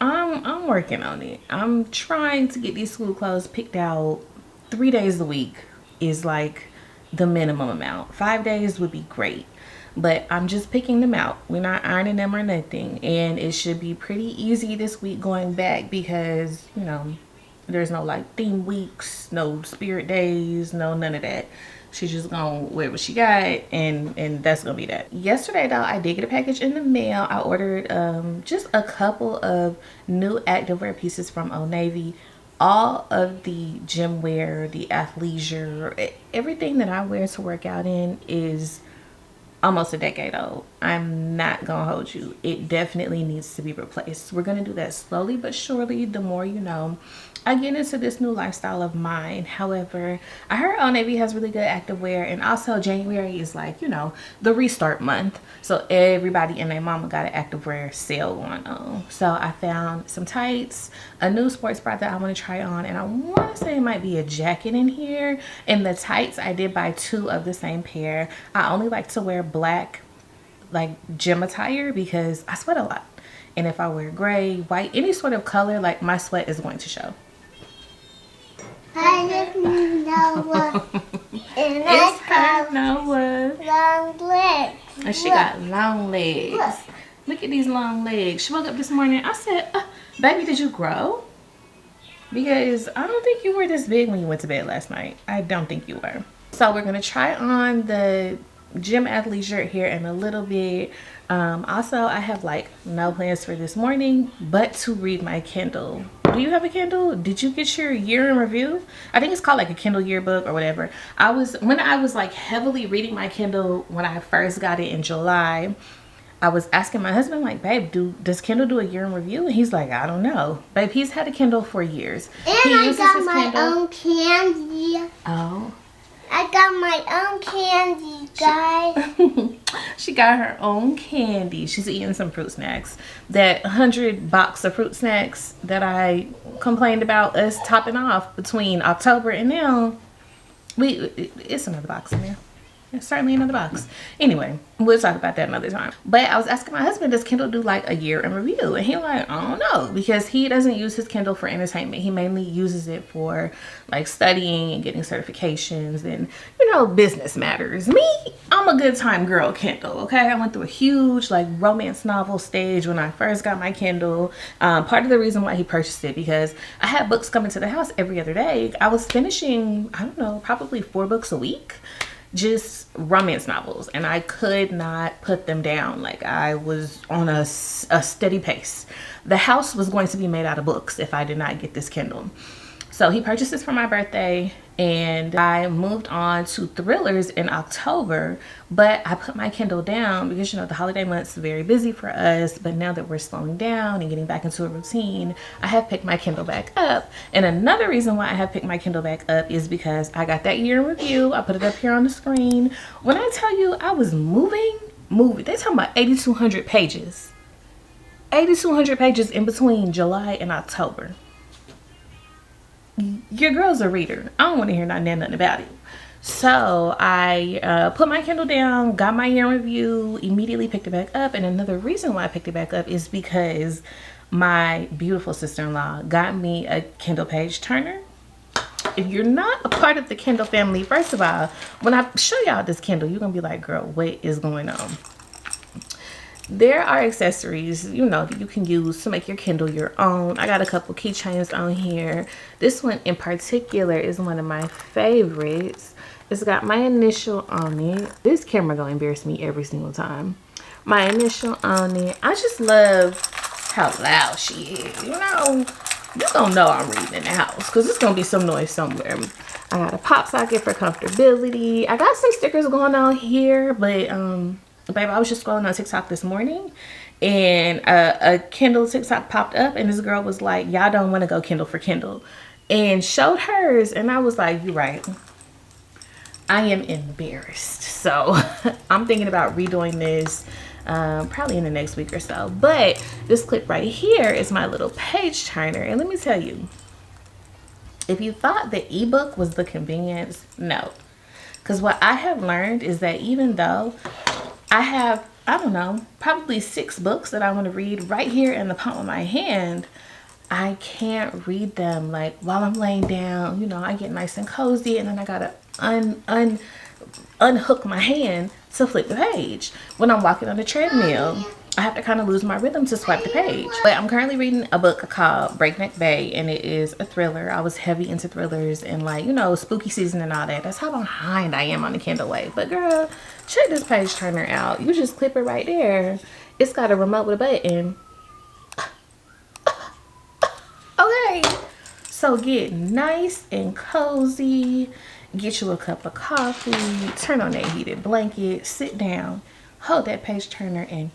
I'm working on it. I'm trying to get these school clothes picked out 3 days a week is like the minimum amount. 5 days would be great, but I'm just picking them out. We're not ironing them or nothing, and it should be pretty easy this week going back, because, you know, there's no like theme weeks, no spirit days, no none of that. She's just gonna wear what she got, and that's gonna be that. Yesterday though, I did get a package in the mail. I ordered just a couple of new activewear pieces from Old Navy. All of the gym wear, the athleisure, everything that I wear to work out in is almost a decade old. I'm not gonna hold you. It definitely needs to be replaced. We're gonna do that slowly but surely. The more you know, I get into this new lifestyle of mine. However, I heard Old Navy has really good activewear, and also January is like, you know, the restart month. So everybody and their mama got an activewear sale going on. So I found some tights, a new sports bra that I want to try on, and I want to say it might be a jacket in here. And the tights, I did buy 2 of the same pair. I only like to wear black like gym attire because I sweat a lot. And if I wear gray, white, any sort of color, like my sweat is going to show. I just Noah. And It's her Noah. long legs. And she got long legs. Look at these long legs. She woke up this morning. I said, baby, did you grow? Because I don't think you were this big when you went to bed last night. I don't think you were. So we're going to try on the gym athleisure here in a little bit. Also, I have like no plans for this morning but to read my Kindle. Do you have a Kindle? Did you get your year in review? I think it's called like a Kindle yearbook or whatever. When I was like heavily reading my Kindle when I first got it in July, I was asking my husband, like, babe, does Kindle do a year in review? And he's like, I don't know. Babe, he's had a Kindle for years. And I got my own candy. Oh. I got my own candy, guys. She got her own candy. She's eating some fruit snacks. That 100 box of fruit snacks that I complained about us topping off between October and now, it's another box in there. It's certainly another box. Anyway, we'll talk about that another time. But I was asking my husband, does Kindle do like a year in review? And he like, I don't know, because he doesn't use his Kindle for entertainment. He mainly uses it for like studying and getting certifications and, you know, business matters. Me, I'm a good time girl Kindle, okay? I went through a huge like romance novel stage when I first got my Kindle. Part of the reason why he purchased it, because I had books coming to the house every other day. I was finishing, I don't know, probably 4 books a week. Just romance novels, and I could not put them down. Like, I was on a steady pace. The house was going to be made out of books if I did not get this Kindle. So he purchased this for my birthday, and I moved on to thrillers in October, but I put my Kindle down because, you know, the holiday month's very busy for us. But now that we're slowing down and getting back into a routine, I have picked my Kindle back up. And another reason why I have picked my Kindle back up is because I got that year in review. I put it up here on the screen. When I tell you I was moving, they talking about 8,200 pages. 8,200 pages in between July and October. Your girl's a reader. I don't want to hear nothing about it. So I put my Kindle down, got my year in review, immediately picked it back up. And another reason why I picked it back up is because my beautiful sister-in-law got me a Kindle page turner. If you're not a part of the Kindle family, first of all, when I show y'all this Kindle, you're gonna be like, girl, what is going on? There are accessories, you know, that you can use to make your Kindle your own. I got a couple keychains on here. This one in particular is one of my favorites. It's got my initial on it. This camera gonna embarrass me every single time. My initial on it. I just love how loud she is. You know, you gonna know I'm reading in the house because there's gonna be some noise somewhere. I got a pop socket for comfortability. I got some stickers going on here, but babe, I was just scrolling on TikTok this morning, and a Kindle TikTok popped up, and this girl was like, y'all don't want to go Kindle for Kindle, and showed hers, and I was like, you're right. I am embarrassed. So I'm thinking about redoing this probably in the next week or so. But this clip right here is my little page turner, and let me tell you, if you thought the ebook was the convenience, no. Because what I have learned is that even though I have, I don't know, probably 6 books that I want to read right here in the palm of my hand, I can't read them like while I'm laying down. You know, I get nice and cozy, and then I gotta unhook my hand to flip the page. When I'm walking on the treadmill, I have to kind of lose my rhythm to swipe the page. But I'm currently reading a book called Breakneck Bay, and it is a thriller. I was heavy into thrillers and, like, you know, spooky season and all that. That's how behind I am on the Kindle way. But girl, check this page turner out. You just clip it right there. It's got a remote with a button. Okay. So get nice and cozy. Get you a cup of coffee. Turn on that heated blanket. Sit down. Hold that page turner and...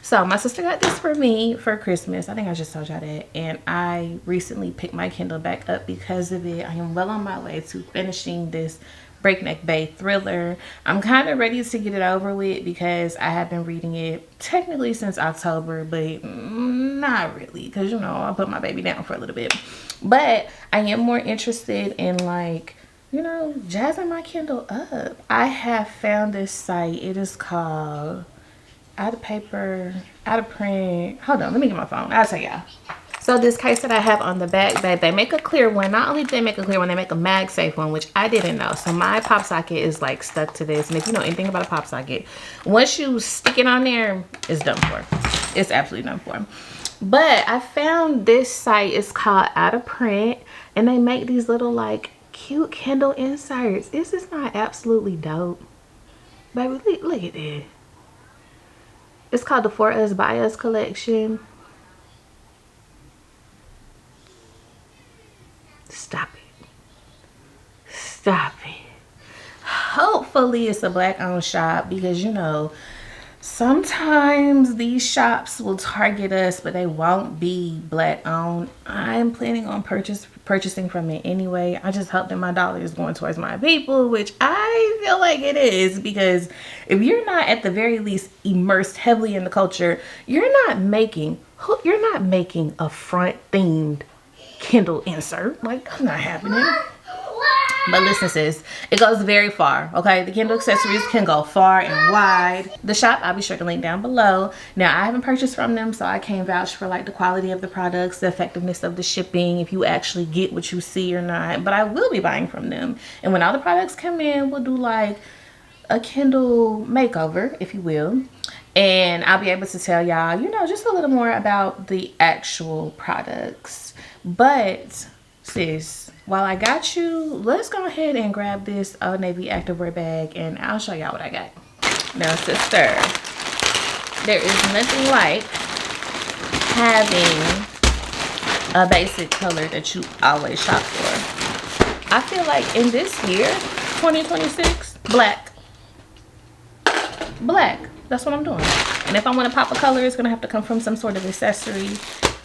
So my sister got this for me for Christmas. I think I just told y'all that. And I recently picked my Kindle back up because of it. I am well on my way to finishing this Breakneck Bay thriller. I'm kind of ready to get it over with because I have been reading it technically since October, but not really, because, you know, I put my baby down for a little bit. But I am more interested in, like, you know, jazzing my Kindle up. I have found this site. It is called Out of Paper, Out of Print. Hold on, let me get my phone. I'll tell y'all. So this case that I have on the back, babe, they make a clear one. Not only do they make a clear one, they make a MagSafe one, which I didn't know. So my pop socket is like stuck to this. And if you know anything about a pop socket, once you stick it on there, it's done for. It's absolutely done for. But I found this site. It's called Out of Print, and they make these little like cute Kindle inserts. Is this not absolutely dope? Baby, look at this. It's called the For Us By Us collection. Stop it. Stop it. Hopefully it's a black owned shop, because, you know, sometimes these shops will target us, but they won't be black owned. I'm planning on purchasing from it anyway. I just hope that my dollar is going towards my people, which I feel like it is, because if you're not at the very least immersed heavily in the culture, you're not making a front themed Kindle insert. Like, that's not happening. But listen, sis, it goes very far, okay? The Kindle accessories can go far and wide. The shop, I'll be sure to link down below. Now, I haven't purchased from them, so I can't vouch for like the quality of the products, the effectiveness of the shipping, if you actually get what you see or not. But I will be buying from them. And when all the products come in, we'll do like a Kindle makeover, if you will. And I'll be able to tell y'all, you know, just a little more about the actual products. But sis, while I got you, let's go ahead and grab this Old Navy activewear bag and I'll show y'all what I got. Now, sister, there is nothing like having a basic color that you always shop for. I feel like in this year, 2026, black. That's what I'm doing. And if I want to pop a color, it's going to have to come from some sort of accessory.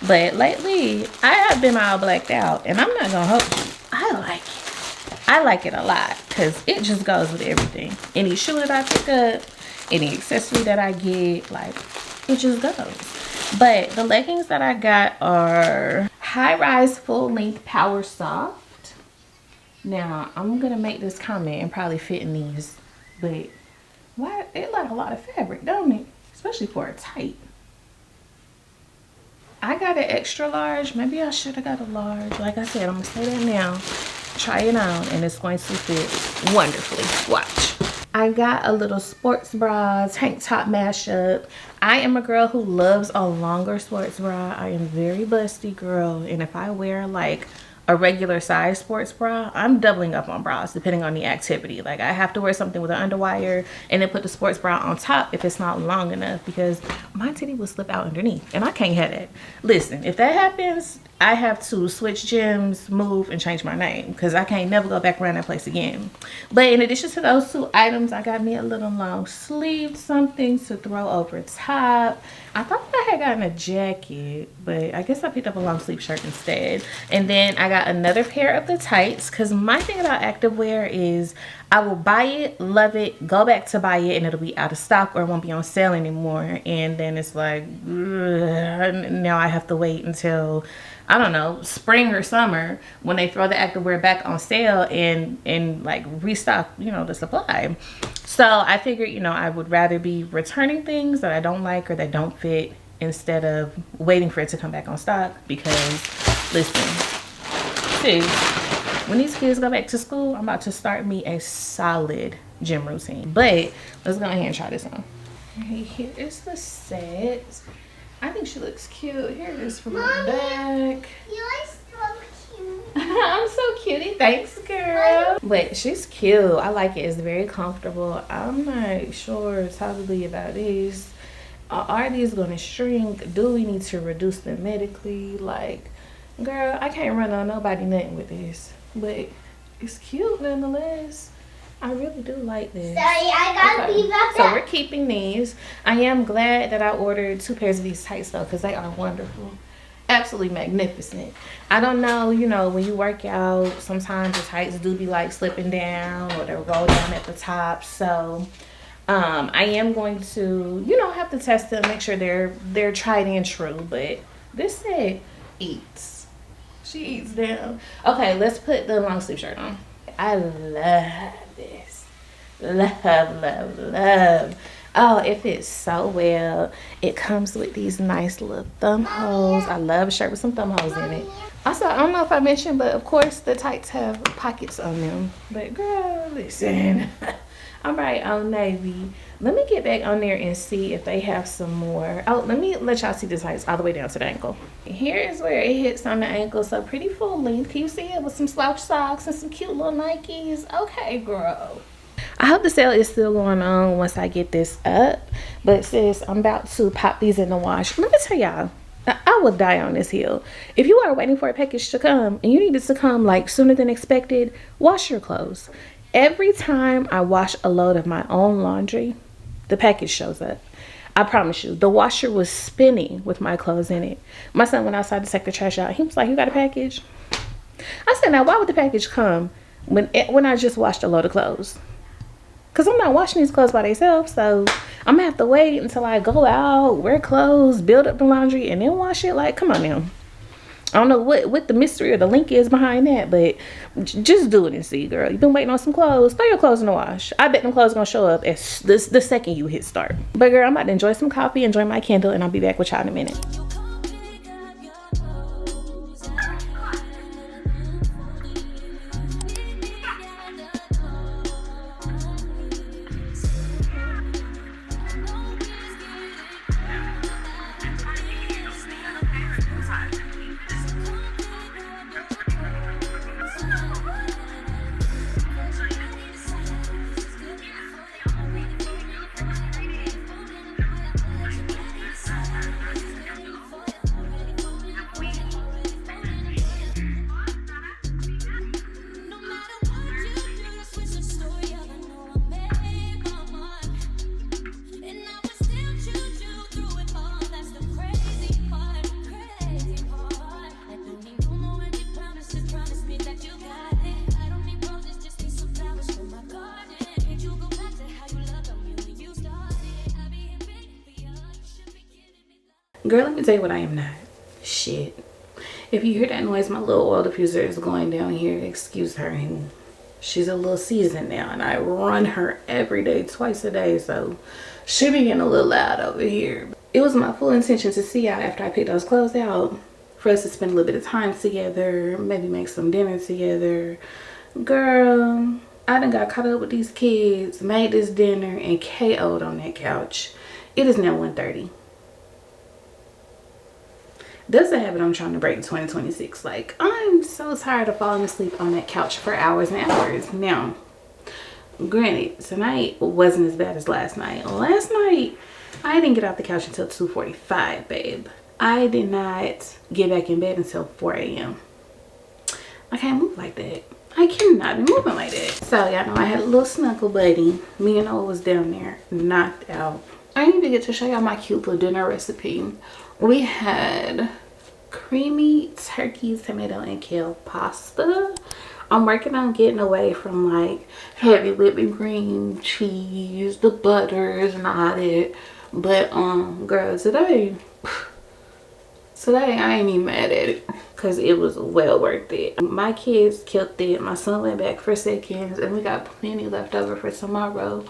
But lately, I have been all blacked out. And I'm not going to hold you. I like it. I like it a lot. Because it just goes with everything. Any shoe that I pick up, any accessory that I get, like, it just goes. But the leggings that I got are high-rise, full-length Power Soft. Now, I'm going to make this comment and probably fit in these. But why, it like a lot of fabric, don't it? Especially for a tight. I got an extra large. Maybe I should have got a large. Like I said, I'm gonna say that now. Try it on and it's going to fit wonderfully. Watch. I got a little sports bra, tank top mashup. I am a girl who loves a longer sports bra. I am very busty girl. And if I wear like a regular size sports bra, I'm doubling up on bras depending on the activity. Like I have to wear something with an underwire and then put the sports bra on top if it's not long enough, because my titty will slip out underneath and I can't have that. Listen, if that happens, I have to switch gyms, move, and change my name because I can't never go back around that place again. But in addition to those two items, I got me a little long sleeve something to throw over top. I thought I had gotten a jacket, but I guess I picked up a long sleeve shirt instead. And then I got another pair of the tights, because my thing about activewear is I will buy it, love it, go back to buy it, and it'll be out of stock or it won't be on sale anymore. And then it's like, ugh, now I have to wait until, I don't know, spring or summer when they throw the activewear back on sale and like restock, you know, the supply. So I figured, you know, I would rather be returning things that I don't like or that don't fit instead of waiting for it to come back on stock. Because listen, see, when these kids go back to school, I'm about to start me a solid gym routine. But let's go ahead and try this on. Okay, here is the set. I think she looks cute. Here it is from the back. You're so cute. I'm so cutie. Thanks, girl. But she's cute. I like it. It's very comfortable. I'm not sure totally about these. Are these going to shrink? Do we need to reduce them medically? Like, girl, I can't run on nobody nothing with this. But it's cute nonetheless. I really do like this. Sorry, I gotta be back. So we're keeping these. I am glad that I ordered 2 pairs of these tights though, because they are wonderful. Absolutely magnificent. I don't know, you know, when you work out, sometimes the tights do be like slipping down or they roll down at the top. So I am going to, you know, have to test them, make sure they're tried and true. But this set eats. She eats down. Okay, let's put the long sleeve shirt on. I love this. Love. Oh, it fits so well. It comes with these nice little thumb holes. I love a shirt with some thumb holes in it. Also, I don't know if I mentioned, but of course the tights have pockets on them. But girl, listen. I'm right on Navy. Let me get back on there and see if they have some more. Oh, let me let y'all see the tights all the way down to the ankle. Here is where it hits on the ankle. So pretty full length. Can you see it with some slouch socks and some cute little Nikes? Okay, girl. I hope the sale is still going on once I get this up. But sis, I'm about to pop these in the wash. Let me tell y'all, I will die on this hill. If you are waiting for a package to come and you need it to come like sooner than expected, wash your clothes. Every time I wash a load of my own laundry, the package shows up. I promise you, the washer was spinning with my clothes in it. My son went outside to take the trash out. He was like, "You got a package?" I said, "Now, why would the package come when I just washed a load of clothes?" Because I'm not washing these clothes by themselves, so I'm going to have to wait until I go out, wear clothes, build up the laundry, and then wash it. Like, come on now. I don't know what the mystery or the link is behind that, but just do it and see, girl. You've been waiting on some clothes. Throw your clothes in the wash. I bet them clothes gonna show up as the second you hit start. But girl, I'm about to enjoy some coffee, enjoy my candle, and I'll be back with y'all in a minute. Girl, let me tell you what I am not. Shit. If you hear that noise, my little oil diffuser is going down here. Excuse her. And she's a little seasoned now, and I run her every day, twice a day, so she be getting a little loud over here. It was my full intention to see y'all after I picked those clothes out, for us to spend a little bit of time together, maybe make some dinner together. Girl, I done got caught up with these kids, made this dinner, and KO'd on that couch. It is now 1:30. That's a habit I'm trying to break in 2026. Like, I'm so tired of falling asleep on that couch for hours and hours. Now, granted, tonight wasn't as bad as last night. Last night, I didn't get off the couch until 2:45, babe. I did not get back in bed until 4 a.m. I can't move like that. I cannot be moving like that. So, y'all know I had a little snuggle buddy. Me and Noah was down there, knocked out. I didn't even get to show y'all my cute little dinner recipe. We had creamy turkey, tomato, and kale pasta. I'm working on getting away from like heavy whipping cream, cheese, the butters, and all that. But girl, today I ain't even mad at it, because it was well worth it. My kids killed it. My son went back for seconds, and we got plenty left over for tomorrow.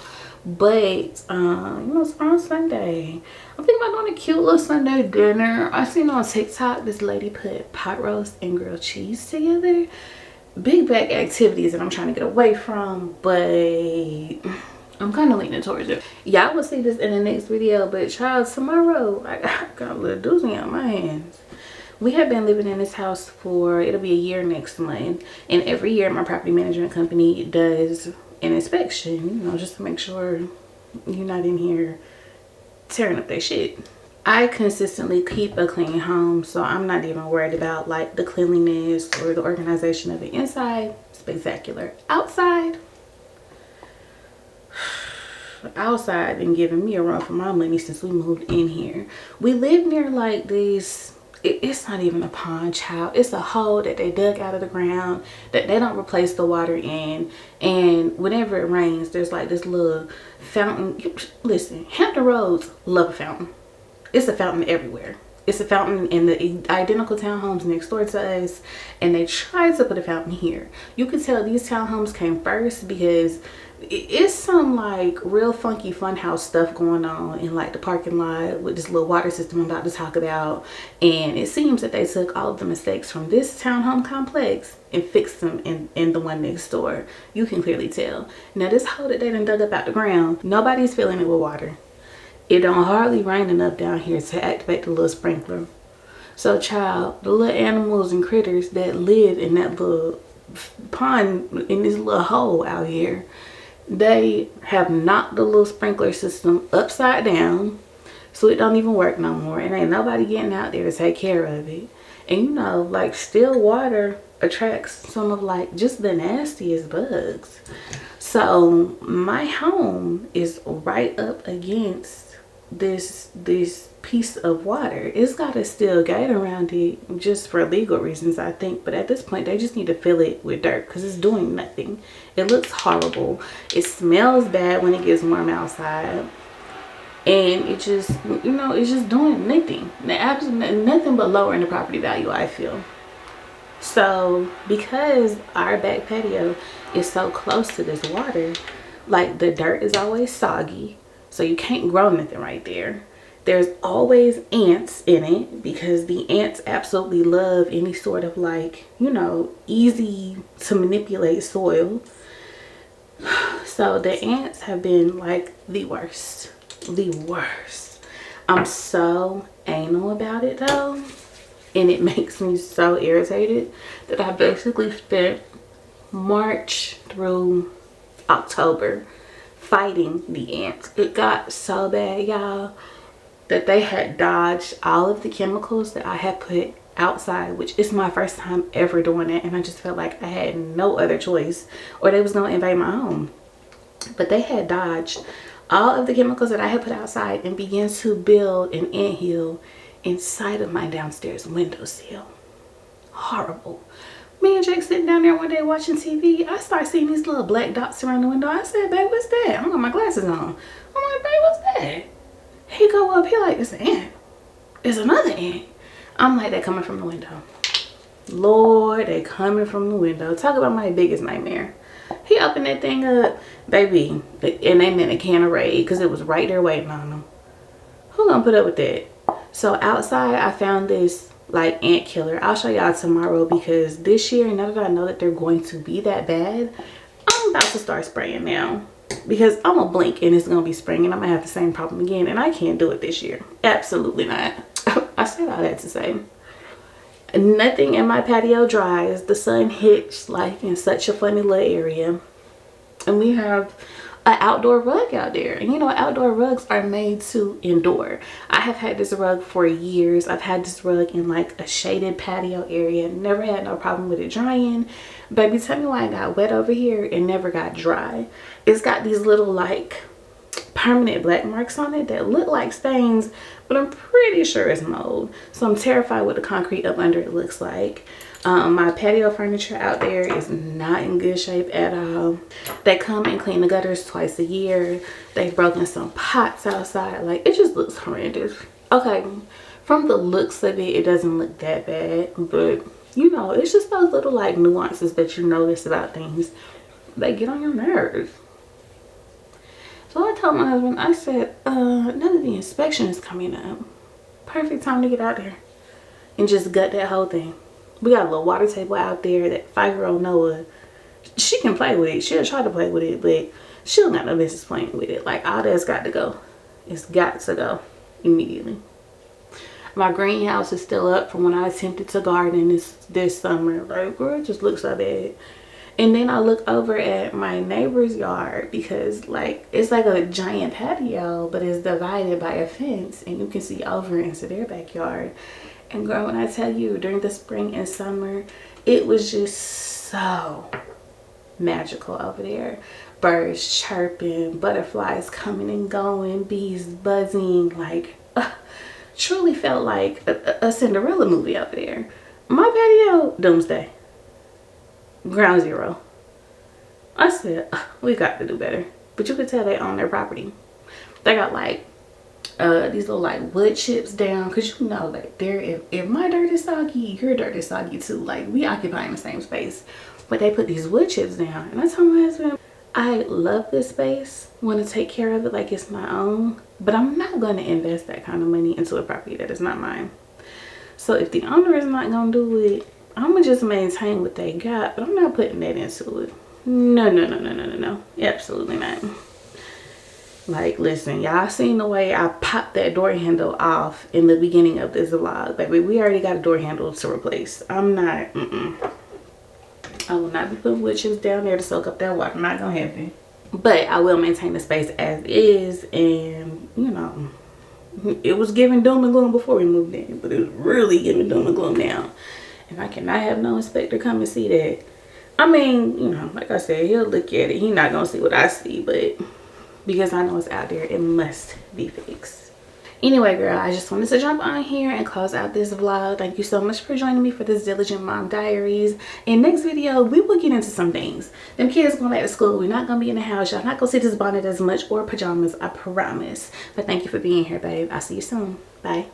But you know, it's on Sunday. I'm thinking about doing a cute little Sunday dinner. I seen on TikTok this lady put pot roast and grilled cheese together. Big back activities that I'm trying to get away from, but I'm kind of leaning towards it. Y'all will see this in the next video, but child, tomorrow I got a little doozy on my hands. We have been living in this house for, it'll be a year next month, and every year my property management company does an inspection, you know, just to make sure you're not in here tearing up their shit. I consistently keep a clean home, so I'm not even worried about like the cleanliness or the organization of the inside. Spectacular. Outside been giving me a run for my money since we moved in here. We live near like these, it's not even a pond, child. It's a hole that they dug out of the ground that they don't replace the water in. And whenever it rains, there's like this little fountain. Listen, Hampton Roads love a fountain. It's a fountain everywhere. It's a fountain in the identical townhomes next door to us, and they tried to put a fountain here. You could tell these townhomes came first because it's some like real funky funhouse stuff going on in like the parking lot with this little water system I'm about to talk about. And it seems that they took all of the mistakes from this townhome complex and fixed them in the one next door. You can clearly tell. Now this hole that they done dug up out the ground, nobody's filling it with water. It don't hardly rain enough down here to activate the little sprinkler. So child, the little animals and critters that live in that little pond, in this little hole out here, they have knocked the little sprinkler system upside down, so it don't even work no more, and ain't nobody getting out there to take care of it. And you know, like, still water attracts some of like just the nastiest bugs. So my home is right up against this piece of water. It's got a steel gate around it just for legal reasons, I think, but at this point they just need to fill it with dirt because it's doing nothing. It looks horrible. It smells bad when it gets warm outside, and it just, you know, it's just doing nothing. Absolutely nothing but lowering the property value, I feel. So because our back patio is so close to this water, like the dirt is always soggy, so you can't grow nothing right there. There's always ants in it because the ants absolutely love any sort of, like, you know, easy to manipulate soil. So the ants have been like the worst. The worst. I'm so anal about it though, and it makes me so irritated that I basically spent March through October fighting the ants. It got so bad, y'all, that they had dodged all of the chemicals that I had put outside, which is my first time ever doing it, and I just felt like I had no other choice or they was gonna invade my home. But they had dodged all of the chemicals that I had put outside and began to build an anthill inside of my downstairs windowsill. Horrible. Me and Jake sitting down there one day watching TV. I start seeing these little black dots around the window. I said, babe, what's that? I got my glasses on. I'm like, babe, what's that? He go up, he like, it's an ant. It's another ant. I'm like, they're coming from the window. Lord, they coming from the window. Talk about my biggest nightmare. He opened that thing up, baby, and they meant a can of Raid because it was right there waiting on them. Who gonna put up with that? So outside, I found this like ant killer. I'll show y'all tomorrow because this year, now that I know that they're going to be that bad, I'm about to start spraying now because I'm gonna blink and it's gonna be spring and I'm gonna have the same problem again, and I can't do it this year. Absolutely not. I said all that to say nothing in my patio dries. The sun hits like in such a funny little area, and we have an outdoor rug out there, and you know, outdoor rugs are made to endure. I have had this rug for years. I've had this rug in like a shaded patio area, never had no problem with it drying. Baby, tell me why it got wet over here and never got dry. It's got these little like permanent black marks on it that look like stains, but I'm pretty sure it's mold. So I'm terrified what the concrete up under it looks like. My patio furniture out there is not in good shape at all. They come and clean the gutters twice a year. They've broken some pots outside. Like, it just looks horrendous. Okay, from the looks of it, it doesn't look that bad, but you know, it's just those little like nuances that you notice about things. They get on your nerves. So I told my husband, I said, now that the inspection is coming up, perfect time to get out there and just gut that whole thing. We got a little water table out there that 5-year-old Noah, she can play with it. She'll try to play with it, but she'll not no business playing with it. Like, all that's got to go. It's got to go immediately. My greenhouse is still up from when I attempted to garden this summer. Like, girl, it just looks so bad. And then I look over at my neighbor's yard because like it's like a giant patio, but it's divided by a fence and you can see over into their backyard. And girl, when I tell you, during the spring and summer, it was just so magical over there. Birds chirping, butterflies coming and going, bees buzzing, like truly felt like a Cinderella movie over there. My patio, doomsday. Ground zero. I said, we got to do better. But you could tell they own their property. They got like these little like wood chips down, because you know like if my dirt is soggy, your dirt is soggy too. Like, we occupy in the same space, but they put these wood chips down. And I told my husband, I love this space, want to take care of it like it's my own, but I'm not going to invest that kind of money into a property that is not mine. So if the owner is not going to do it, I'm gonna just maintain what they got, but I'm not putting that into it. No, absolutely not. Like, listen, y'all seen the way I popped that door handle off in the beginning of this vlog. Baby, we already got a door handle to replace. I'm not, I will not be putting wood chips down there to soak up that water. Not gonna happen. But I will maintain the space as is, and you know, it was giving doom and gloom before we moved in, but it was really giving doom and gloom now. And I cannot have no inspector come and see that. I mean, you know, like I said, he'll look at it. He's not gonna see what I see, but because I know it's out there, it must be fixed. Anyway, girl, I just wanted to jump on here and close out this vlog. Thank you so much for joining me for this Diligent Mom Diaries. In next video, we will get into some things. Them kids going back to school. We're not going to be in the house. Y'all not going to see this bonnet as much or pajamas, I promise. But thank you for being here, babe. I'll see you soon. Bye.